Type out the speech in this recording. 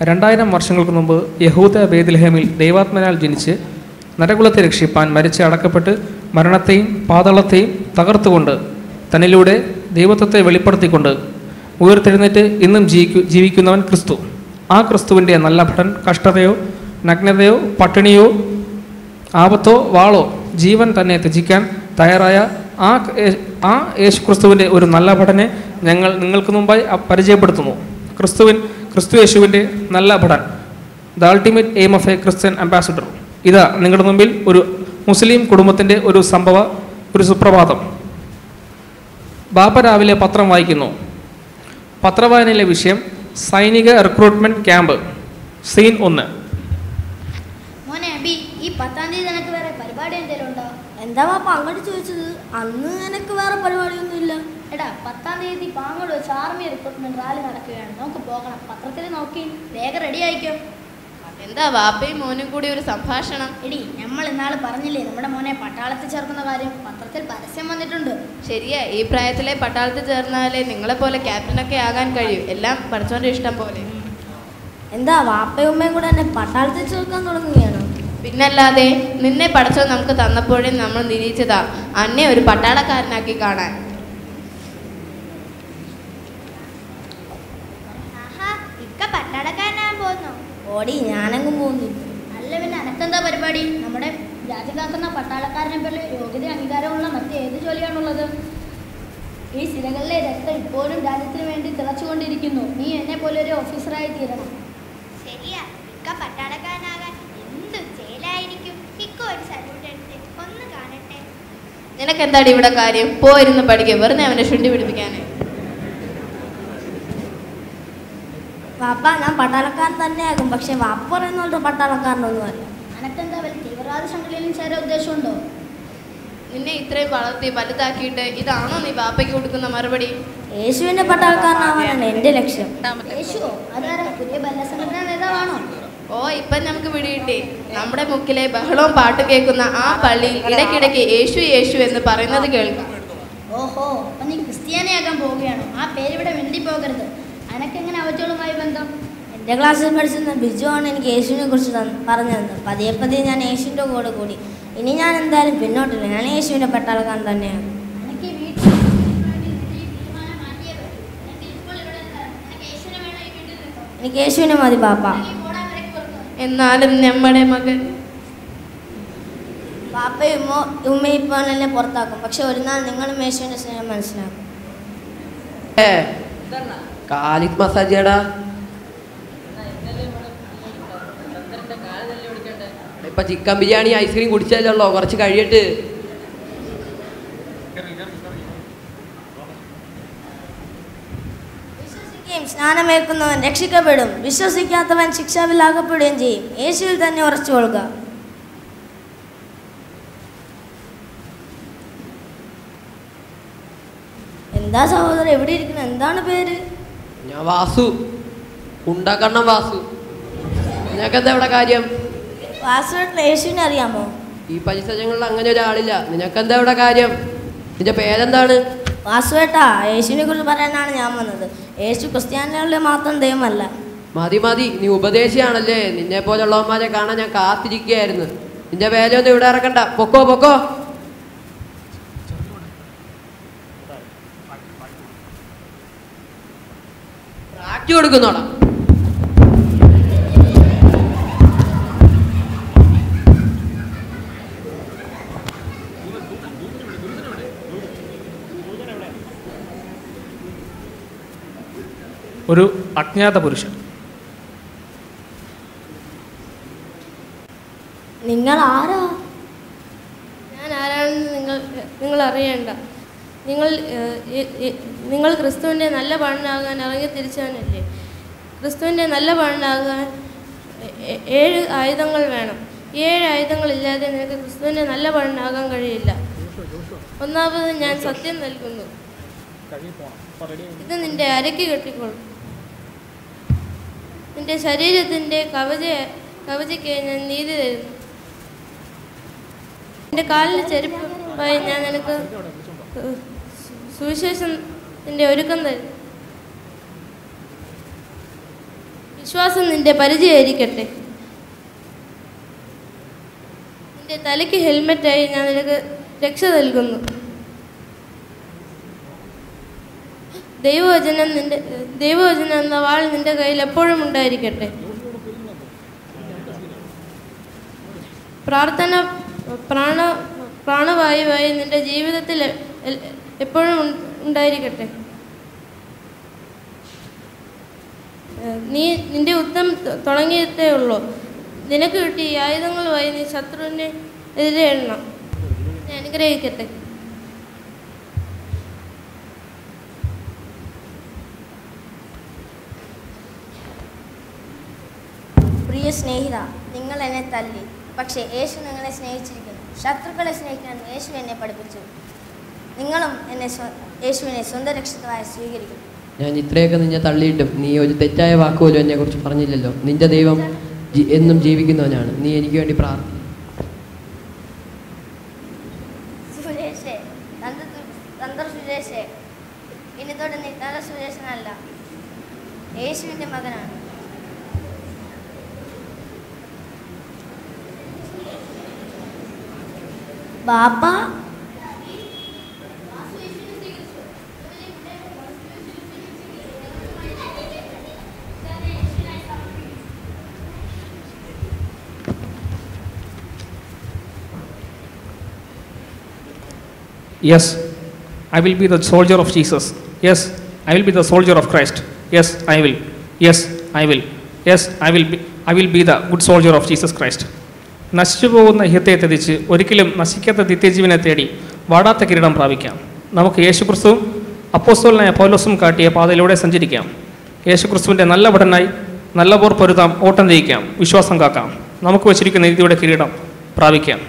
2000 വർഷങ്ങൾക്ക് മുമ്പ് യഹൂദ ബേത്ലഹേമിൽ ദൈവാത്മനാൽ ജനിച്ച് നരകുലത്തെ രക്ഷിപ്പാൻ മരിച്ച് അടക്കപ്പെട്ട് മരണത്തെയും പാതാളത്തെയും തകർത്തുകൊണ്ട് തന്നിലൂടെ ദൈവത്വത്തെ വെളിപ്പെടുത്തിക്കൊണ്ട് ഉയർത്തെഴുന്നേറ്റ് ഇന്നും ജീവിക്കുന്നവൻ ക്രിസ്തു. ആ ക്രിസ്തുവിൻ്റെ നല്ല ഭടൻ കഷ്ടതയോ നഗ്നതയോ പട്ടിണിയോ ആപത്തോ വാളോ ജീവൻ തന്നെ ത്യജിക്കാൻ തയ്യാറായ ആ യേശു ക്രിസ്തുവിൻ്റെ ഒരു നല്ല ഭടനെ ഞങ്ങൾ നിങ്ങൾക്ക് മുമ്പായി പരിചയപ്പെടുത്തുന്നു. ക്രിസ്തു യേശുവിൻ്റെ നല്ല ഭടൻ, the ultimate aim of a Christian ambassador. ഇതാ നിങ്ങളുടെ മുമ്പിൽ ഒരു മുസ്ലിം കുടുംബത്തിൻ്റെ ഒരു സുപ്രഭാതം. ബാപ്പ രാവിലെ പത്രം വായിക്കുന്നു. പത്രവായനയിലെ വിഷയം സൈനിക റിക്രൂട്ട്മെന്റ് ക്യാമ്പ്, സീൻ 1. മോനെ അബി, ഈ 10-ാം തീയതി നിനക്ക് വേറെ പരിപാടി എന്തെങ്കിലും ഉണ്ടോ? എന്താ പാപ്പ അങ്ങോട്ട് ചോദിച്ചത്? അന്ന് എനിക്ക് വേറെ പരിപാടിയൊന്നും ഇല്ല. എടാ, 10-ാം തീയതി പാങ്ങോട് വെച്ച് ആർമി റിക്രൂട്ട്മെന്റ് റാലി നടക്കുകയാണ്. നമുക്ക് പോകണം. പത്രത്തിൽ നോക്കി വേഗം റെഡി ആയിക്കോ. എന്താ വാപ്പയും മോനും കൂടി ഒരു സംഭാഷണം? എടി, നമ്മൾ ഇന്നാൾ പറഞ്ഞില്ലേ നമ്മുടെ മോനെ പട്ടാളത്തിൽ ചേർക്കുന്ന കാര്യം? പത്രത്തിൽ പരസ്യം വന്നിട്ടുണ്ട്. ശരിയാ, ഈ പ്രായത്തിലെ പട്ടാളത്തിൽ ചേർന്നാലേ നിങ്ങളെ പോലെ ക്യാപ്റ്റനൊക്കെ ആകാൻ കഴിയും. എല്ലാം പഠിച്ചോന്റെ ഇഷ്ടം പോലെ. എന്താ വാപ്പയും ഉമ്മയും കൂടെ എന്നെ പട്ടാളത്തിൽ ചേർക്കാൻ തുടങ്ങുകയാണോ? പിന്നല്ലാതെ, നിന്നെ പഠിച്ചോ നമുക്ക് തന്നപ്പോഴേ നമ്മൾ നിരീക്ഷിച്ചതാ അന്നെ ഒരു പട്ടാളക്കാരനാക്കി കാണാൻ. പട്ടാളക്കാരനാകാൻ പോകുന്നു? ഓടി, ഞാനെങ്ങും പോകുന്നില്ല. അല്ല പിന്നെ അനക്കെന്താ പരിപാടി? നമ്മുടെ രാജ്യക്കാക്കുന്ന പട്ടാളക്കാരനെ പോലെ യോഗ്യത അംഗീകാരമുള്ള മറ്റേത് ജോലിയാണുള്ളത്? ഈ സിരകളിലെ രക്തം ഇപ്പോഴും രാജ്യത്തിന് വേണ്ടി തിളച്ചുകൊണ്ടിരിക്കുന്നു. നീ എന്നെ പോലെ ഒരു ഓഫീസറായി തീരണം. ശരിയാ, ഇക്ക പട്ടാളക്കാരനാകാൻ എന്ത് ജയിലായിരിക്കും. ഇക്ക ഒരു സല്യൂട്ട് എടുത്ത് ഒന്ന് കാണട്ടെ. നിനക്കെന്താടി ഇവിടെ കാര്യം? പോയിരുന്ന് പഠിക്കുക, വെറുതെ അവനെ ശുണ്ടി പിടിപ്പിക്കാനേ. വാപ്പ, ഞാൻ പട്ടാളക്കാരൻ തന്നെയാകും. പക്ഷെ വാപ്പ പറയുന്ന പട്ടാളക്കാരനൊന്നുമല്ല. അനക്കെന്താ വല്ല തീവ്രവാദ സംഘടനയിലും ചേരാൻ ഉദ്ദേശമുണ്ടോ? നിന്നെ ഇത്രയും വളർത്തി വലുതാക്കിയിട്ട് ഇതാണോ നീ വാപ്പയ്ക്ക് കൊടുക്കുന്ന മറുപടി? യേശുവിന്റെ പട്ടാളക്കാരനാവാനാണ് എന്റെ ലക്ഷ്യം. യേശുവോ? അതാരാ? പുതിയ ഭരണസംഘടനാ നേതാവാണോ? ഓ, ഇപ്പം നമുക്ക് പിടികിട്ടി. നമ്മുടെ മുക്കിലെ ബഹളവും പാട്ട് കേൾക്കുന്ന ആ പള്ളിയിൽ ഇടയ്ക്കിടയ്ക്ക് യേശു യേശു എന്ന് പറയുന്നത് കേൾക്കാം. ഓഹോ, അപ്പൊ നീ ക്രിസ്ത്യാനിയാകാൻ പോവുകയാണോ? ആ പേരിവിടെ മിണ്ടി പോകരുത്. അനക്കെങ്ങനെ അവറ്റോളുമായി ബന്ധം? എൻ്റെ ക്ലാസ്സിൽ പഠിച്ചിരുന്ന ബിജു ആണ് എനിക്ക് യേശുവിനെ കുറിച്ച് പറഞ്ഞു തന്നത്. പതിയെ പതിയെ ഞാൻ യേശുവിൻ്റെ കൂടെ കൂടി. ഇനി ഞാൻ എന്തായാലും പിന്നോട്ടില്ല. ഞാൻ യേശുവിൻ്റെ പട്ടാളക്കാരൻ തന്നെയാണ്. എനിക്ക് യേശുവിനെ മതി പാപ്പ. എന്നാലും നമ്മുടെ മകൻ പാപ്പയും ഉമ്മയും ഇപ്പോൾ എന്നെ പുറത്താക്കും. പക്ഷെ ഒരു നാൾ നിങ്ങളും യേശുവിൻ്റെ സ്നേഹം മനസ്സിലാക്കും. കാലിക് മസാജടാ. ഇപ്പൊ ചിക്കൻ ബിരിയാണി ഐസ്ക്രീം കുടിച്ചല്ലോ, കുറച്ച് കഴിയട്ട്. വിശ്വസിക്കുകയും സ്നാനമേൽക്കുന്നവൻ രക്ഷിക്കപ്പെടും. വിശ്വസിക്കാത്തവൻ ശിക്ഷാവിലാകപ്പെടുകയും ചെയ്യും. യേശുവിൽ തന്നെ ഉറച്ചു കൊള്ളുക. എന്താ സഹോദരൻ എവിടെ ഇരിക്കണം? എന്താണ് പേര്? ഞാൻ വാസു, ഉണ്ടക്കണ്ണം വാസു. നിനക്കെന്താ ഇവിടെ കാര്യം? വാസുവേട്ടൻ യേശുവിനെ അറിയാമോ? ഈ പരിസരങ്ങളിൽ അങ്ങനെ ഒരാളില്ല. നിനക്കെന്താ ഇവിടെ കാര്യം? നിന്റെ പേരെന്താണ്? വാസുവേട്ടാ, യേശുവിനെ കുറിച്ച് പറയാനാണ് ഞാൻ വന്നത്. യേശു ക്രിസ്ത്യാനികളുടെ മാത്രം ദൈവമല്ല. മതി മതി, നീ ഉപദേശിയാണല്ലേ. നിന്നെ പോലുള്ളവന്മാരെ കാണാൻ ഞാൻ കാത്തിരിക്കുകയായിരുന്നു. നിന്റെ വേലയൊന്നും ഇവിടെ ഇറക്കണ്ട, പൊക്കോ പൊക്കോ. പ്രാക്ടി കൊടുക്കുന്നോടാ. ഒരു അജ്ഞാത പുരുഷൻ. നിങ്ങൾ ആരാ? ഞാൻ ആരാണെന്ന് നിങ്ങൾ അറിയണ്ട. നിങ്ങൾ ക്രിസ്തുവിൻ്റെ നല്ല പണനാകാൻ ഇറങ്ങി തിരിച്ചവനല്ലേ? ക്രിസ്തുവിൻ്റെ നല്ല പണനാകാൻ 7 ആയുധങ്ങൾ വേണം. 7 ആയുധങ്ങളില്ലാതെ നിനക്ക് ക്രിസ്തുവിൻ്റെ നല്ല പണനാകാൻ കഴിയില്ല. ഒന്നാമത് ഞാൻ സത്യം നൽകുന്നു. ഇത് നിന്റെ അരയ്ക്ക് കെട്ടിക്കൊള്ളും. നിന്റെ ശരീരത്തിൻ്റെ കവചയ്ക്ക് ഞാൻ നീതി തരുന്നു. നിന്റെ കാലിൽ ചെരുപ്പായി ഞാൻ നിനക്ക് സുവിശേഷത്തിൻ്റെ ഒരുക്കം തരും. വിശ്വാസം നിന്റെ പരിചയമായിരിക്കട്ടെ. നിന്റെ തലയ്ക്ക് ഹെൽമെറ്റായി ഞാൻ നിനക്ക് രക്ഷ നൽകുന്നു. ദൈവവചനം എന്ന വാൾ നിന്റെ കയ്യിൽ എപ്പോഴും ഉണ്ടായിരിക്കട്ടെ. പ്രാർത്ഥന പ്രാണവായുവായി നിന്റെ ജീവിതത്തിൽ എപ്പോഴും ഉണ്ടായിരിക്കട്ടെ. നിന്റെ യുദ്ധം തുടങ്ങിയിട്ടേ ഉള്ളൂ. നിനക്ക് കിട്ടിയ ആയുധങ്ങളുമായി നീ ശത്രുവിനെ എതിരെ എണ്ണണം. അനുഗ്രഹിക്കട്ടെ. പ്രിയ സ്നേഹിത, നിങ്ങൾ എന്നെ തല്ലി, പക്ഷേ യേശു നിങ്ങളെ സ്നേഹിച്ചിരിക്കുന്നു. ശത്രുക്കളെ സ്നേഹിക്കാൻ യേശു എന്നെ പഠിപ്പിച്ചു. നിങ്ങളും യേശുവിനെ സ്വന്തം രക്ഷിതാവായി സ്വീകരിക്കും. ഞാൻ ഇത്രയൊക്കെ നിന്നെ തള്ളിയിട്ടും നീ ഒരു തെറ്റായ വാക്കുപോലും എന്നെ കുറിച്ച് പറഞ്ഞില്ലല്ലോ. നിന്റെ ദൈവം എന്നും ജീവിക്കുന്നവനാണ്. നീ എനിക്ക് വേണ്ടി പ്രാർത്ഥിക്കും. സുരേഷേ, സുരേഷേ, ഇനി തൊട്ട് നീ തല സുരേഷനല്ല, യേശുവിൻ്റെ മകനാണ്. ബാപ്പ, Yes, I will be the soldier of Jesus. Yes, I will be the soldier of Christ. Yes, I will. Yes, I will. Yes, I will be the good soldier of Jesus Christ. നശിച്ചു പോകുന്ന ഇഹത്തെ ത്യജിച്ച് ഒരിക്കലും നശിക്കാത്ത നിത്യജീവനെ തേടി വാടാത്ത കിരീടം പ്രാപിക്കാം. നമുക്ക് യേശുക്രിസ്തുവും അപ്പോസ്തലനായ പൗലോസും കാട്ടിയ പാതയിലൂടെ സഞ്ചരിക്കാം. യേശുക്രിസ്തുവിൻ്റെ നല്ല ഭടനായി നല്ല പോർ പൊരുതാം, ഓട്ടം ജയിക്കാം, വിശ്വാസം കാക്കാം. നമുക്ക് വച്ചിരിക്കുന്ന നീതിയുടെ കിരീടം പ്രാപിക്കാം.